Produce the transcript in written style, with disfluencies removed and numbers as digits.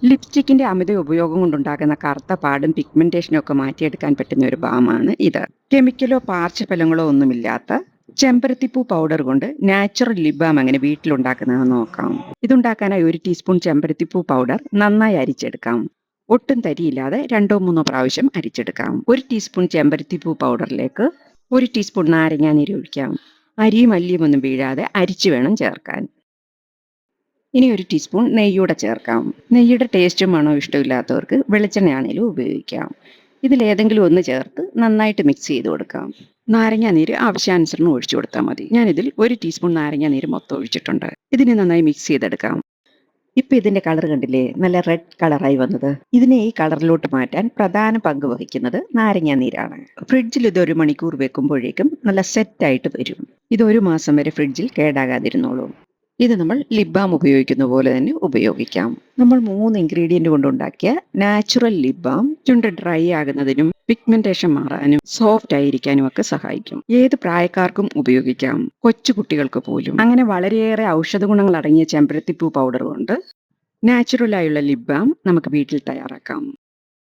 ലിപ്സ്റ്റിക്കിന്റെ അമിത ഉപയോഗം കൊണ്ടുണ്ടാകുന്ന കറുത്ത പാടും പിഗ്മെന്റേഷനും ഒക്കെ മാറ്റിയെടുക്കാൻ പറ്റുന്ന ഒരു ബാമാണ് ഇത്. കെമിക്കലോ പാർശ്വഫലങ്ങളോ ഒന്നുമില്ലാത്ത ചെമ്പരത്തിപ്പൂ പൗഡർ കൊണ്ട് നാച്ചുറൽ ലിപ് ബാം എങ്ങനെ വീട്ടിലുണ്ടാക്കുന്നതെന്ന് നോക്കാം. ഇതുണ്ടാക്കാനായി 1 ടീസ്പൂൺ ചെമ്പരത്തിപ്പൂ പൗഡർ നന്നായി അരിച്ചെടുക്കാം. ഒട്ടും തരിയില്ലാതെ 2-3 പ്രാവശ്യം അരിച്ചെടുക്കാം. 1 ടീസ്പൂൺ ചെമ്പരത്തിപ്പൂ പൗഡറിലേക്ക് 1 ടീസ്പൂൺ നാരങ്ങാനീര് ഒഴിക്കാം. അരിയും അല്ലിയും ഒന്നും വീഴാതെ അരിച്ചു വേണം ചേർക്കാൻ. ഇനി 1 ടീസ്പൂൺ നെയ്യൂടെ ചേർക്കാം. നെയ്യുടെ ടേസ്റ്റും മണവും ഇഷ്ടമില്ലാത്തവർക്ക് വെളിച്ചെണ്ണയാണേലും ഉപയോഗിക്കാം. ഇതിലേതെങ്കിലും ഒന്ന് ചേർത്ത് നന്നായിട്ട് മിക്സ് ചെയ്ത് കൊടുക്കാം. നാരങ്ങാനീര് ആവശ്യാനുസരണം ഒഴിച്ചു കൊടുത്താൽ മതി. ഞാനിതിൽ 1 ടീസ്പൂൺ നാരങ്ങാനീര് മൊത്തം ഒഴിച്ചിട്ടുണ്ട്. ഇതിനെ നന്നായി മിക്സ് ചെയ്തെടുക്കാം. ഇപ്പൊ ഇതിന്റെ കളർ കണ്ടില്ലേ? നല്ല റെഡ് കളറായി വന്നത്. ഇതിനെ ഈ കളറിലോട്ട് മാറ്റാൻ പ്രധാന പങ്ക് വഹിക്കുന്നത് നാരങ്ങാനീരാണ്. ഫ്രിഡ്ജിൽ ഇത് 1 മണിക്കൂർ വെക്കുമ്പോഴേക്കും നല്ല സെറ്റായിട്ട് വരും. ഇത് 1 മാസം വരെ ഫ്രിഡ്ജിൽ കേടാകാതിരുന്നോളും. ഇത് നമ്മൾ ലിപ് ബാം ഉപയോഗിക്കുന്ന പോലെ തന്നെ ഉപയോഗിക്കാം. നമ്മൾ 3 ഇൻഗ്രീഡിയന്റ് കൊണ്ടുണ്ടാക്കിയ നാച്ചുറൽ ലിപ് ബാം ചുണ്ട് ഡ്രൈ ആകുന്നതിനും പിഗ്മെന്റേഷൻ മാറാനും സോഫ്റ്റ് ആയിരിക്കാനും ഒക്കെ സഹായിക്കും. ഏത് പ്രായക്കാർക്കും ഉപയോഗിക്കാം, കൊച്ചു കുട്ടികൾക്ക് പോലും. അങ്ങനെ വളരെയേറെ ഔഷധ ഗുണങ്ങൾ അടങ്ങിയ ചെമ്പരത്തിപ്പൂ പൗഡർ കൊണ്ട് നാച്ചുറൽ ആയുള്ള ലിപ് ബാം നമുക്ക് വീട്ടിൽ തയ്യാറാക്കാം.